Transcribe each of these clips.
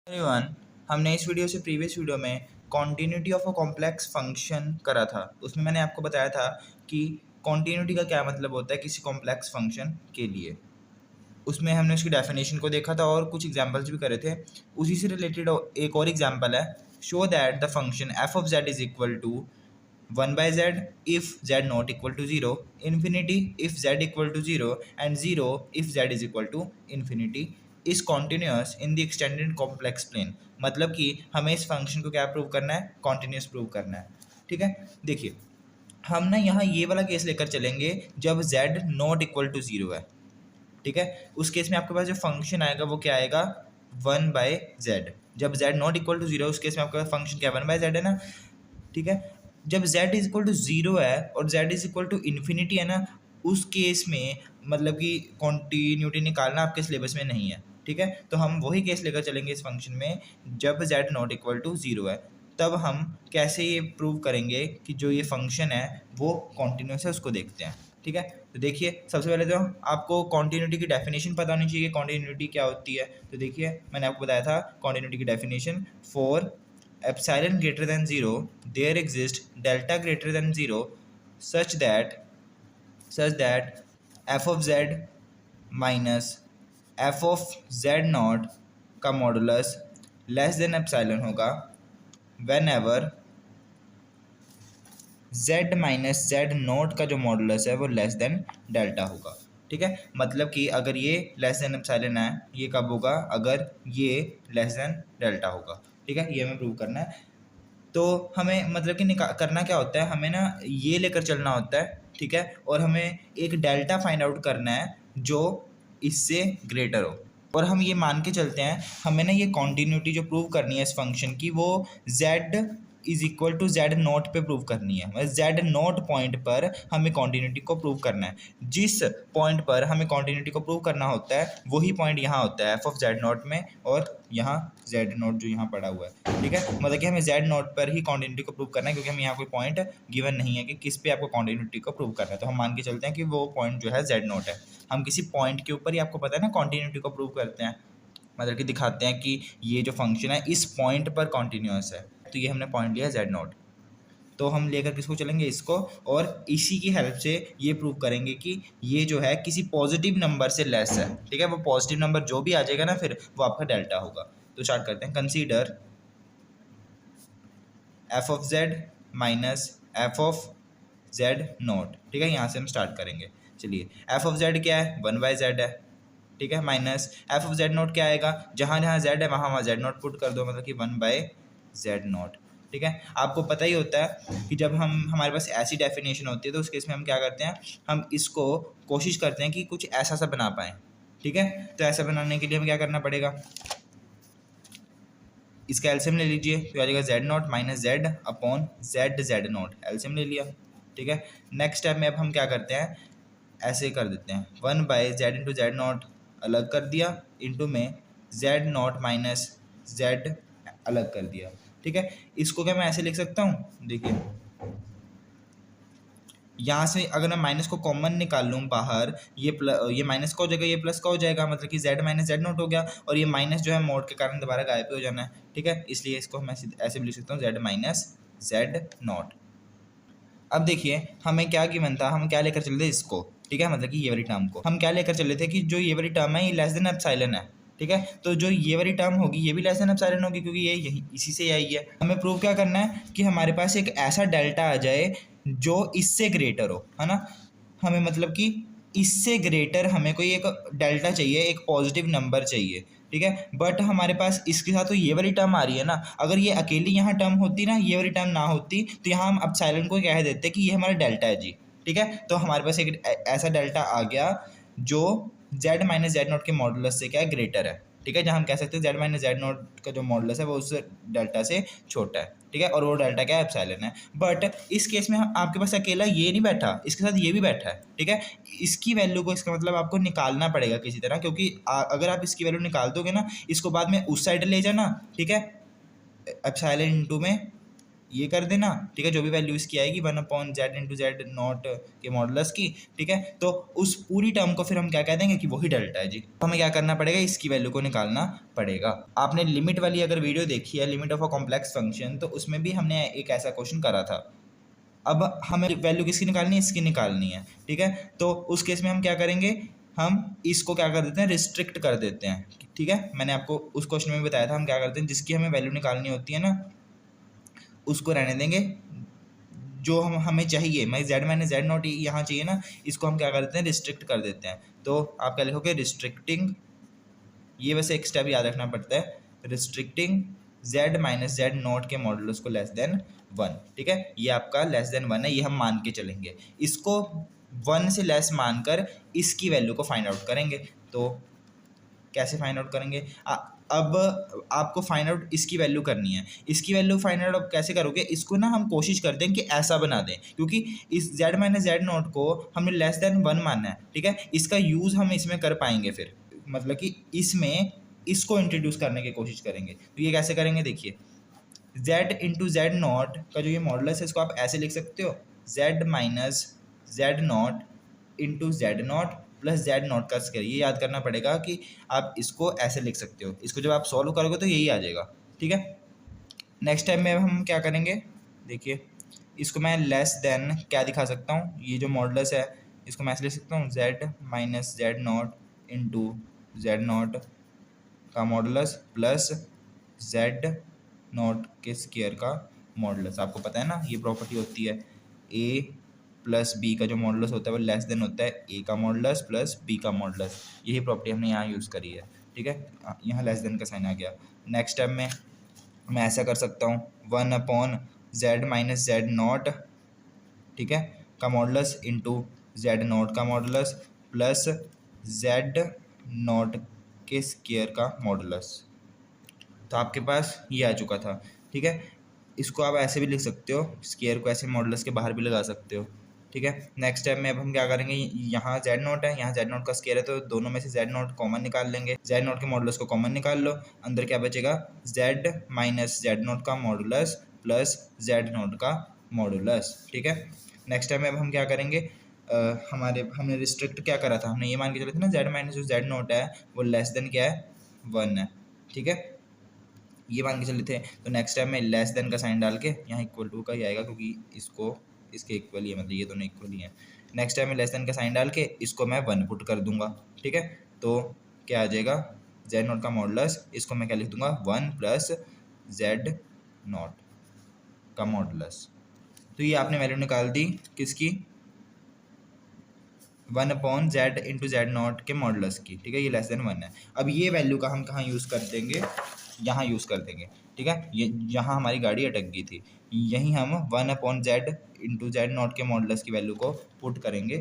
Everyone, हमने इस video से प्रीवियस वीडियो में continuity of a complex function करा था। उसमें मैंने आपको बताया था कि कॉन्टिन्यूटी का क्या मतलब होता है किसी कॉम्प्लेक्स फंक्शन के लिए। उसमें हमने उसकी डेफिनेशन को देखा था और कुछ एग्जांपल्स भी करे थे। उसी से रिलेटेड एक और एग्जांपल है, show that the function F of Z is equal to 1/z if z not equal to 0, infinity if z equal to 0 and 0 if z is equal to infinity is continuous in the extended complex plane। मतलब कि हमें इस function को क्या prove करना है, continuous prove करना है। ठीक है, देखिए हम ना यहाँ ये वाला केस लेकर चलेंगे जब z नॉट इक्वल टू 0 है। ठीक है, उस केस में आपके पास जो फंक्शन आएगा वो क्या आएगा, 1/z। जब z नॉट इक्वल टू 0 उस केस में आपका फंक्शन क्या 1/z है ना। ठीक है, जब z इज इक्वल टू 0 है और z is equal to infinity है ना, उस केस में मतलब कि कॉन्टीन्यूटी निकालना आपके सिलेबस में नहीं है। ठीक है, तो हम वही केस लेकर चलेंगे इस फंक्शन में जब z नॉट इक्वल टू 0 है। तब हम कैसे ये प्रूव करेंगे कि जो ये फंक्शन है वो कॉन्टिन्यूस है, उसको देखते हैं। ठीक है, तो देखिए सबसे पहले तो आपको कॉन्टिन्यूटी की डेफिनेशन पता होनी चाहिए, कॉन्टिन्यूटी क्या होती है। तो देखिए मैंने आपको बताया था कॉन्टिन्यूटी की definition, for epsilon greater than 0 there exists delta greater than 0 such that f of z minus f of z naught का मॉडुलस लेस देन एप्सिलॉन होगा whenever z minus Z note का जो मॉडुलस है वो less than delta होगा। ठीक है, मतलब कि अगर ये लेस देन एप्सिलॉन है, ये कब होगा, अगर ये लेस देन डेल्टा होगा। ठीक है, ये हमें प्रूव करना है। तो हमें मतलब कि करना क्या होता है, हमें ना ये लेकर चलना होता है। ठीक है, और हमें एक डेल्टा फाइंड आउट करना है जो इससे ग्रेटर हो। और हम ये मान के चलते हैं, हमें ना ये कॉन्टिन्यूटी जो प्रूव करनी है इस फंक्शन की वो z is equal to Z naught पे प्रूव करनी है। मतलब जेड नोट पॉइंट पर हमें कॉन्टिन्यूटी को प्रूव करना है। जिस पॉइंट पर हमें कॉन्टिन्यूटी को प्रूव करना होता है वही पॉइंट यहाँ होता है एफ ऑफ जेड नोट में, और यहाँ जेड नोट जो यहाँ पड़ा हुआ है। ठीक है, मतलब कि हमें जेड नोट पर ही कॉन्टिन्यूटी को प्रूव करना है, क्योंकि हमें यहाँ कोई पॉइंट गिवन नहीं है कि किस पे आपको कॉन्टिन्यूटी को प्रूव करना है। तो हम मान के चलते हैं कि वो पॉइंट जो है जेड नोट है। हम किसी पॉइंट के ऊपर ही, आपको पता है ना, कॉन्टिन्यूटी को प्रूव करते हैं, मतलब कि दिखाते हैं कि ये जो फंक्शन है इस पॉइंट पर कॉन्टिन्यूस है। तो ये हमने पॉइंट लिया जेड नोट, तो हम लेकर किसको चलेंगे, इसको, और इसी की हेल्प से ये प्रूव करेंगे कि ये जो है किसी पॉजिटिव नंबर से लेस है। ठीक है, वो पॉजिटिव नंबर जो भी आ जाएगा ना फिर वो आपका डेल्टा होगा। तो स्टार्ट करते हैं, consider F of Z minus f of Z note. ठीक है, यहाँ से हम स्टार्ट करेंगे। चलिए, एफ ऑफ जेड क्या है, 1/z है। ठीक है, minus f of Z note क्या आएगा, जहाँ जहाँ जेड है वहाँ वहाँ जेड नोट पुट कर दो, मतलब कि 1/z नोट। ठीक है, आपको पता ही होता है कि जब हमारे पास ऐसी डेफिनेशन होती है तो उस केस में हम क्या करते हैं, हम इसको कोशिश करते हैं कि कुछ ऐसा सा बना पाएँ। ठीक है, तो ऐसा बनाने के लिए हमें क्या करना पड़ेगा, इसका एलसीएम ले लीजिए, तो आ जाएगा Z not minus Z upon Z not, LCM ले लिया। ठीक है, नेक्स्ट स्टेप में अब हम क्या करते हैं, ऐसे कर देते हैं 1/z इंटू जेड नॉट अलग कर दिया, इंटू में जेड नॉट माइनस जेड अलग कर दिया। ठीक है, इसको क्या मैं ऐसे लिख सकता हूँ, देखिए यहाँ से अगर मैं माइनस को कॉमन निकाल लूँ बाहर, ये माइनस का हो जाएगा, ये प्लस का हो जाएगा, मतलब कि z माइनस जेड नोट हो गया, और ये माइनस जो है मोड के कारण दोबारा गायब हो जाना है। ठीक है, इसलिए इसको मैं ऐसे भी लिख सकता हूँ z माइनस जेड नोट। अब देखिए हमें क्या गिवन था, हम क्या लेकर चल रहे इसको। ठीक है, मतलब कि ये वाली टर्म को हम क्या लेकर चल रहे थे कि जो ये वाली टर्म है ये लेस देन एप्सिलॉन है। ठीक है, तो जो ये वाली टर्म होगी ये भी लेस देन एप्सिलॉन होगी, क्योंकि ये यही इसी से आई है। हमें प्रूव क्या करना है कि हमारे पास एक ऐसा डेल्टा आ जाए जो इससे ग्रेटर हो, है ना। हमें मतलब कि इससे ग्रेटर हमें कोई एक डेल्टा चाहिए, एक पॉजिटिव नंबर चाहिए। ठीक है, बट हमारे पास इसके साथ तो ये वाली टर्म आ रही है ना, अगर ये अकेली यहाँ टर्म होती ना, ये वाली टर्म ना होती, तो यहाँ हम एप्सिलॉन को कह देते कि ये हमारा डेल्टा है जी। ठीक है, तो हमारे पास एक ऐसा डेल्टा आ गया जो z माइनस जेड नोट के मॉडुलस से क्या है, ग्रेटर है। ठीक है, जहाँ हम कह सकते हैं z माइनस जेड नोट का जो मॉडुलस है वो उस डेल्टा से छोटा है। ठीक है, और वो डेल्टा क्या है, एप्सिलॉन है। बट इस केस में आपके पास अकेला ये नहीं बैठा, इसके साथ ये भी बैठा है। ठीक है, इसकी वैल्यू को, इसका मतलब आपको निकालना पड़ेगा किसी तरह, क्योंकि अगर आप इसकी वैल्यू निकाल दोगे ना, इसको बाद में उस साइड ले जाना। ठीक है, एप्सिलॉन इनटू में ये कर देना, ठीक है, जो भी वैल्यू इसकी आएगी 1/z इंटू जेड नॉट के मॉडुलस की, ठीक है। तो उस पूरी टर्म को फिर हम क्या कह देंगे कि वही डेल्टा है जी। तो हमें क्या करना पड़ेगा, इसकी वैल्यू को निकालना पड़ेगा। आपने लिमिट वाली अगर वीडियो देखी है, limit of a complex function, तो उसमें भी हमने एक ऐसा क्वेश्चन करा था। अब हमें वैल्यू किसकी निकालनी है, इसकी निकालनी है, ठीक है। तो उस केस में हम क्या करेंगे, हम इसको क्या कर देते हैं, रिस्ट्रिक्ट कर देते हैं, ठीक है। मैंने आपको उस क्वेश्चन में बताया था हम क्या करते हैं, जिसकी हमें वैल्यू निकालनी होती है ना, उसको रहने देंगे। जो हमें चाहिए, मैं z-z0 यहाँ चाहिए ना, इसको हम क्या करते हैं, रिस्ट्रिक्ट कर देते हैं। तो आप क्या लिखोगे, रिस्ट्रिक्टिंग, ये वैसे एक स्टेप याद रखना पड़ता है, रिस्ट्रिक्टिंग z-z0 के मॉडुलस को लेस देन 1, ठीक है। ये आपका लेस देन 1 है, ये हम मान के चलेंगे। इसको 1 से लेस मानकर इसकी वैल्यू को फाइंड आउट करेंगे। तो कैसे फाइंड आउट करेंगे, अब आपको फाइंड आउट इसकी वैल्यू करनी है। इसकी वैल्यू फाइंड आउट आप कैसे करोगे, इसको ना हम कोशिश करते हैं कि ऐसा बना दें, क्योंकि इस z-z0 को हमने लेस देन 1 मानना है, ठीक है। इसका यूज़ हम इसमें कर पाएंगे फिर, मतलब कि इसमें इसको इंट्रोड्यूस करने की कोशिश करेंगे। तो ये कैसे करेंगे, देखिए, z इंटू जेड नॉट का जो ये मॉडुलस है, इसको आप ऐसे लिख सकते हो, z-z0 into z not plus z naught का स्क्वायर। ये याद करना पड़ेगा कि आप इसको ऐसे लिख सकते हो। इसको जब आप सॉल्व करोगे तो यही आ जाएगा, ठीक है। नेक्स्ट टाइम में हम क्या करेंगे, देखिए, इसको मैं लेस देन क्या दिखा सकता हूँ, ये जो मॉडुलस है इसको मैं ऐसे लिख सकता हूँ, z-z0 इंटू जेड नॉट का मॉडुलस प्लस जेड नॉट के स्क्वायर का मॉडुलस। आपको पता है ना, ये प्रॉपर्टी होती है, ए प्लस बी का जो मॉडुलस होता है वो लेस देन होता है ए का मॉडुलस प्लस बी का मॉडुलस। यही प्रॉपर्टी हमने यहाँ यूज़ करी है, ठीक है। यहाँ लेस देन का साइन आ गया। नेक्स्ट स्टेप में मैं ऐसा कर सकता हूँ, 1/z-z0, ठीक है, का मॉडुलस इंटू जेड नॉट का मॉडुलस प्लस जेड नॉट के स्क्वायर का मॉडुलस। तो आपके पास ये आ चुका था, ठीक है। इसको आप ऐसे भी लिख सकते हो, स्क्वायर को ऐसे मॉडुलस के बाहर भी लगा सकते हो, ठीक है। नेक्स्ट स्टेप में अब हम क्या करेंगे, यहाँ जेड नॉट है, यहाँ जेड नॉट का स्क्वायर है, तो दोनों में से जेड नॉट कॉमन निकाल लेंगे। जेड नॉट के मॉडुलस को कॉमन निकाल लो, अंदर क्या बचेगा, जेड माइनस जेड नॉट का मॉडुलस प्लस जेड नॉट का मॉडुलस, ठीक है। नेक्स्ट टाइम में अब हम क्या करेंगे, हमने रिस्ट्रिक्ट क्या करा था, हमने ये मान के चले थे ना, जेड माइनस जो जेड नॉट है वो लेस देन क्या है, 1 है, ठीक है, ये मान के चले थे। तो नेक्स्ट टाइम में लेस देन का साइन डाल के यहाँ इक्वल टू का ही आएगा, क्योंकि इसको इसके इक्वल ही है, मतलब ये दोनों इक्वल ही हैं। नेक्स्ट टाइम में लेस देन का साइन डाल के इसको मैं 1 पुट कर दूंगा, ठीक है। तो क्या आ जाएगा, जेड नॉट का मॉडुलस, इसको मैं क्या लिख दूंगा, 1 प्लस जेड नॉट का मॉडुलस। तो ये आपने वैल्यू निकाल दी किसकी, 1/z इंटू जेड नॉट के मॉडुलस की, ठीक है। ये लेस देन 1 है। अब ये वैल्यू का हम कहाँ यूज़ कर देंगे, यहाँ यूज़ कर देंगे, ठीक है। ये यहाँ हमारी गाड़ी अटक गई थी, यहीं हम 1/z इंटू जेड नॉट के मॉडुलस की वैल्यू को पुट करेंगे।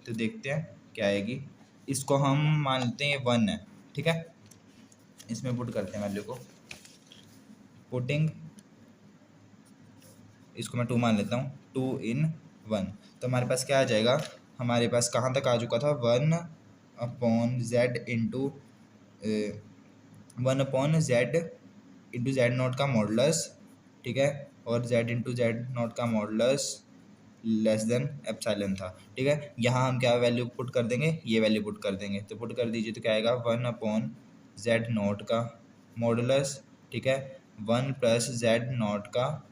तो देखते हैं क्या आएगी। इसको हम मान लेते हैं 1 है, ठीक है, इसमें पुट करते हैं वैल्यू को, पुटिंग, इसको मैं 2 मान लेता हूँ, 2 in 1। तो हमारे पास क्या आ जाएगा, हमारे पास कहाँ तक आ चुका था, 1/z into 1/z into z naught का मॉडुलस, ठीक है, और z इंटू जेड नॉट का मॉडुलस लेस देन एप्सिलॉन था, ठीक है। यहाँ हम क्या वैल्यू पुट कर देंगे, ये वैल्यू पुट कर देंगे। तो पुट कर दीजिए, तो क्या आएगा, 1/z नॉट का मॉडुलस, ठीक है, 1 प्लस जेड नॉट का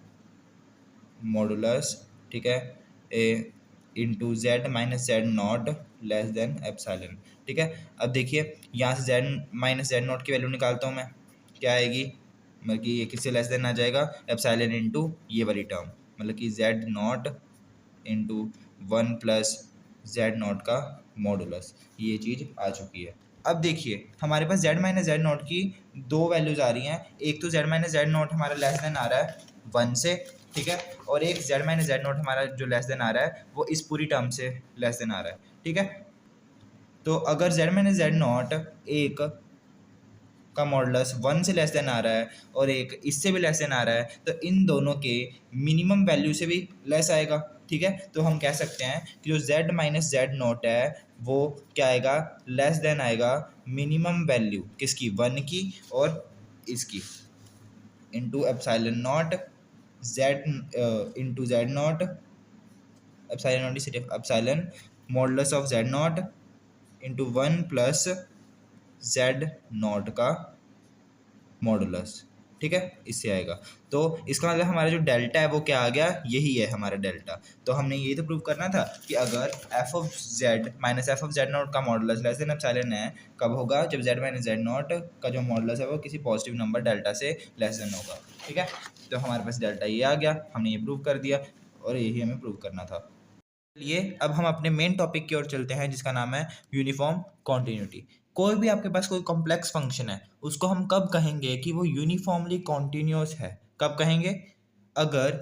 मॉडुलस, ठीक है, a into z minus z naught less than epsilon, ठीक है। अब देखिए, यहाँ से जेड माइनस जेड नॉट की वैल्यू निकालता हूँ मैं, क्या आएगी, मतलब कि ये किससे लेस देन आ जाएगा, एप्सिलॉन इंटू ये वाली टर्म, मतलब कि Z naught into 1 plus z naught का मॉडुलस, ये चीज़ आ चुकी है। अब देखिए, हमारे पास जेड माइनस जेड नॉट की दो वैल्यूज़ आ रही हैं। एक तो जेड माइनस जेड नॉट हमारा लेस देन आ रहा है 1 से, ठीक है, और एक जेड माइनस जेड नॉट हमारा जो लेस देन आ रहा है वो इस पूरी टर्म से लेस देन आ रहा है, ठीक है। तो अगर जेड माइनस जेड नॉट एक का मॉडुलस 1 से लेस देन आ रहा है और एक इससे भी लेस देन आ रहा है, तो इन दोनों के मिनिमम वैल्यू से भी लेस आएगा, ठीक है। तो हम कह सकते हैं कि जो z माइनस जेड नॉट है वो क्या आएगा, लेस देन आएगा मिनिमम वैल्यू किसकी, 1 की और इसकी, into epsilon naught z into z naught, epsilon naught सिर्फ epsilon modulus of z naught into 1 plus z naught का मॉडुलस। ठीक है, इससे आएगा। तो इसका मतलब हमारा जो डेल्टा है वो क्या आ गया, यही है हमारा डेल्टा। तो हमने ये तो प्रूव करना था कि अगर F of Z minus f of z naught का मॉडुलस लेस देन एप्सिलॉन है, कब होगा, जब जेड माइनस जेड नॉट का जो मॉडुलस है वो किसी पॉजिटिव नंबर डेल्टा से लेस देन होगा। ठीक है, तो हमारे पास डेल्टा ये आ गया, हमने ये प्रूव कर दिया और यही हमें प्रूव करना था। चलिए अब हम अपने मेन टॉपिक की ओर चलते हैं, जिसका नाम है यूनिफॉर्म कॉन्टिन्यूटी। कोई भी आपके पास कोई कॉम्प्लेक्स फंक्शन है, उसको हम कब कहेंगे कि वो यूनिफॉर्मली कॉन्टिन्यूस है, कब कहेंगे, अगर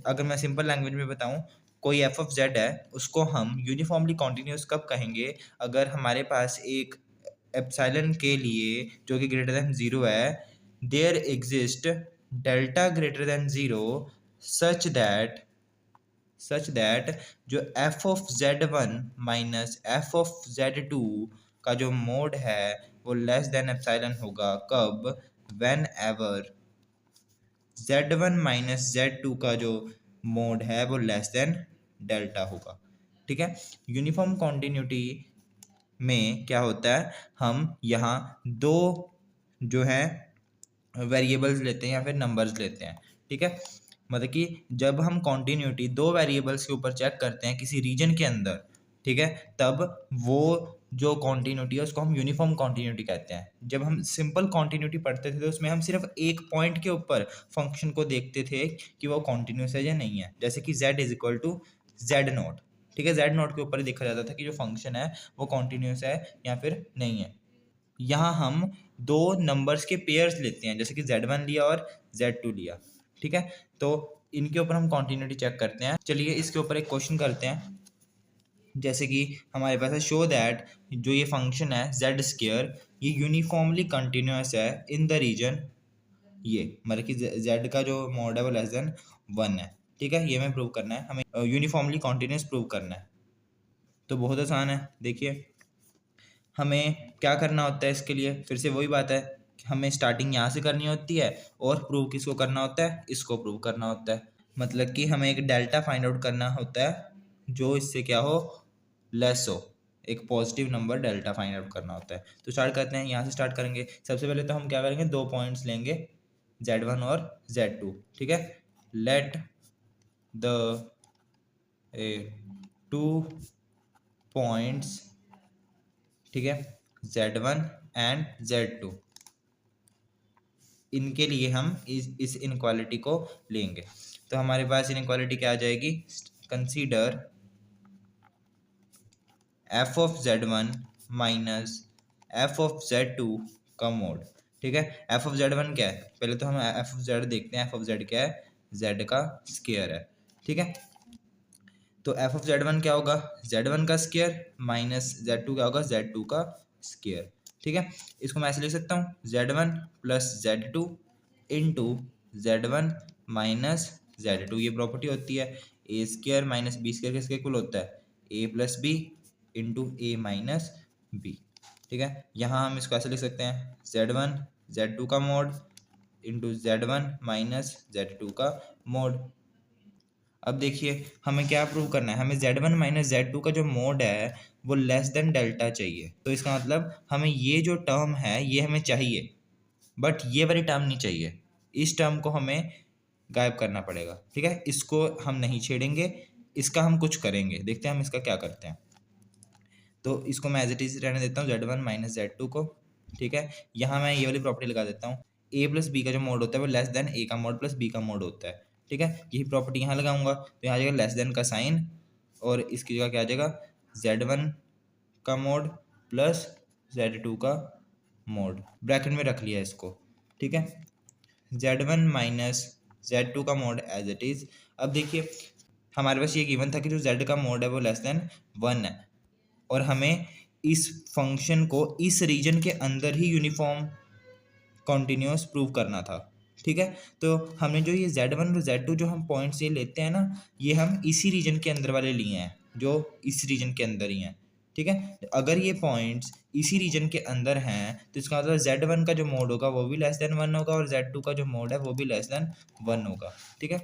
अगर मैं सिंपल लैंग्वेज में बताऊं, कोई एफ ऑफ जेड है, उसको हम यूनिफॉर्मली कॉन्टिन्यूस कब कहेंगे, अगर हमारे पास एक एप्सिलॉन के लिए जो कि ग्रेटर देन 0 है, there exist delta greater than 0 such that जो f of z1 minus f of z2 का जो मोड है वो लेस देन एप्सिलॉन होगा, कब, when ever z1 minus z2 का जो मोड है वो लेस देन डेल्टा होगा। ठीक है, यूनिफॉर्म कॉन्टिन्यूटी में क्या होता है, हम यहाँ दो जो है वेरिएबल्स लेते हैं या फिर नंबर्स लेते हैं। ठीक है, मतलब कि जब हम कॉन्टिन्यूटी दो वेरिएबल्स के ऊपर चेक करते हैं किसी रीजन के अंदर, ठीक है, तब वो जो कॉन्टिन्यूटी है उसको हम यूनिफॉर्म कॉन्टिन्यूटी कहते हैं। जब हम सिंपल कॉन्टिन्यूटी पढ़ते थे तो उसमें हम सिर्फ एक पॉइंट के ऊपर फंक्शन को देखते थे कि वो कॉन्टिन्यूस है या नहीं है, जैसे कि z is equal to Z naught. ठीक है, जेड नॉट के ऊपर ही देखा जाता था कि जो फंक्शन है वो कॉन्टिन्यूस है या फिर नहीं है। यहाँ हम दो नंबर्स के पेयर्स लेते हैं, जैसे कि z1 लिया और z2 लिया। ठीक है, तो इनके ऊपर हम कॉन्टिन्यूटी चेक करते हैं। चलिए इसके ऊपर एक क्वेश्चन करते हैं, जैसे कि हमारे पास है शो दैट जो ये फंक्शन है जेड स्क्वायर, ये यूनिफॉर्मली कंटिन्यूस है इन द रीजन, ये मतलब कि जेड का जो मॉड है वो लेस देन 1 है। ठीक है, ये हमें प्रूव करना है, हमें यूनिफॉर्मली कॉन्टिन्यूस प्रूव करना है। तो बहुत आसान है, देखिए हमें क्या करना होता है इसके लिए, फिर से वही बात है कि हमें स्टार्टिंग यहाँ से करनी होती है और प्रूव किसको करना होता है, इसको प्रूव करना होता है। मतलब कि हमें एक डेल्टा फाइंड आउट करना होता है जो इससे क्या हो, लेस हो, एक positive number delta find out करना होता है। तो स्टार्ट करते हैं, यहाँ से स्टार्ट करेंगे। सबसे पहले तो हम क्या करेंगे, दो पॉइंट्स लेंगे z1 और z2। ठीक है, लेट द टू पॉइंट्स, ठीक है, z1 एंड z2, इनके लिए हम इस इनक्वालिटी को लेंगे। तो हमारे पास इनक्वालिटी क्या आ जाएगी, consider F of z1 minus f of z2 का मोड। ठीक है, एफ ऑफ z1 क्या है, पहले तो हम एफ ऑफ z देखते हैं। एफ ऑफ z क्या है, z का स्क्वायर है। ठीक है, तो एफ ऑफ z1 क्या होगा, z1 का स्क्वायर माइनस z2 क्या होगा, z2 का स्क्वायर। ठीक है, इसको मैं ऐसे लिख सकता हूँ, z1 plus z2 into z1 minus z2। ये प्रॉपर्टी होती है ए स्क्वायर माइनस बी स्क्वायर किसके इक्वल होता है, ए प्लस बी इंटू ए माइनस बी। ठीक है, यहाँ हम इसको ऐसे लिख सकते हैं, z1 z2 का mode into z1 minus z2 का मोड। अब देखिए हमें क्या प्रूव करना है, हमें z1 माइनस z2 का जो मोड है वो लेस देन डेल्टा चाहिए। तो इसका मतलब हमें ये जो टर्म है ये हमें चाहिए, बट ये वाली टर्म नहीं चाहिए। इस टर्म को हमें गायब करना पड़ेगा। ठीक है, इसको हम नहीं छेड़ेंगे, इसका हम कुछ करेंगे, देखते हैं हम इसका क्या करते हैं। तो इसको मैं एज इट इज रहने देता हूँ, z1 माइनस z2 को। ठीक है, यहाँ मैं ये वाली प्रॉपर्टी लगा देता हूँ, a प्लस बी का जो मोड होता है वो लेस देन a का मोड प्लस b का मोड होता है। ठीक है, यही प्रॉपर्टी यहाँ लगाऊंगा, तो यहाँ आ जाएगा लेस देन का साइन और इसकी जगह क्या आ जाएगा, z1 का मोड प्लस z2 का मोड, ब्रैकेट में रख लिया इसको। ठीक है, z1 माइनस z2 का मोड एज इट इज। अब देखिए हमारे पास ये गिवन था कि जो z का मोड है वो लेस देन 1 है और हमें इस फंक्शन को इस रीजन के अंदर ही यूनिफॉर्म कॉन्टिन्यूस प्रूव करना था। ठीक है, तो हमने जो ये z1 और z2 जो हम पॉइंट्स ये लेते हैं ना, ये हम इसी रीजन के अंदर वाले लिए हैं, जो इस रीजन के अंदर ही हैं। ठीक है, अगर ये पॉइंट्स इसी रीजन के अंदर हैं तो इसका मतलब z1 का जो मोड होगा वो भी लेस देन 1 होगा और z2 का जो मोड है वो भी लेस देन 1 होगा। ठीक है,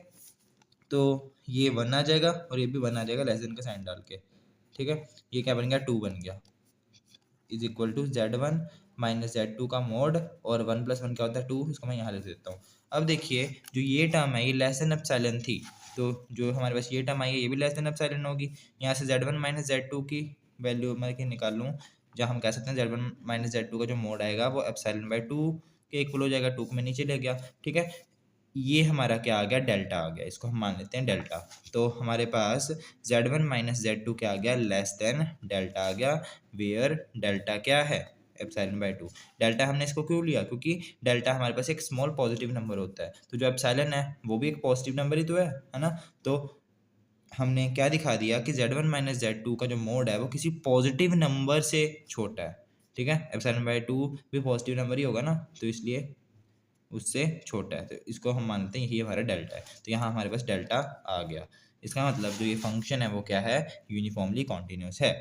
तो ये 1 आ जाएगा और ये भी 1 आ जाएगा लेस देन का साइन डाल के, ठीक है। ये क्या बन गया, 2 बन गया, is equal to Z1 minus Z2 का मोड, और 1 प्लस 1 क्या होता है 2, इसको मैं यहाँ लिख देता हूँ। अब देखिए जो ये टर्म है ये लेस देन एप्सिलॉन थी, तो जो हमारे पास ये टर्म आई है ये भी लेस देन एप्सिलॉन होगी। यहाँ से Z1 माइनस Z2 की वैल्यू मैं कि निकाल लूँ, जहाँ हम कह सकते हैं Z1 माइनस Z2 का जो मोड आएगा वो एप्सिलॉन बाई 2 के इक्वल हो जाएगा, 2 को मैं नीचे ले गया, ठीक है। ये हमारा क्या आ गया, डेल्टा आ गया, इसको हम मान लेते हैं डेल्टा। तो हमारे पास Z1 माइनस Z2 क्या आ गया, लेस देन डेल्टा आ गया, वेयर डेल्टा क्या है, एप्सिलॉन बाई 2। डेल्टा हमने इसको क्यों लिया, क्योंकि डेल्टा हमारे पास एक स्मॉल पॉजिटिव नंबर होता है, तो जो एप्सिलॉन है वो भी एक पॉजिटिव नंबर ही तो है ना। तो हमने क्या दिखा दिया कि Z1 माइनस Z2 का जो मोड है वो किसी पॉजिटिव नंबर से छोटा है, ठीक है। एप्सिलॉन बाई 2 भी पॉजिटिव नंबर ही होगा ना, तो इसलिए उससे छोटा है, तो इसको हम मानते हैं यही हमारा डेल्टा है। तो यहाँ हमारे पास डेल्टा आ गया, इसका मतलब जो ये फंक्शन है वो क्या है, यूनिफॉर्मली कॉन्टिन्यूस है।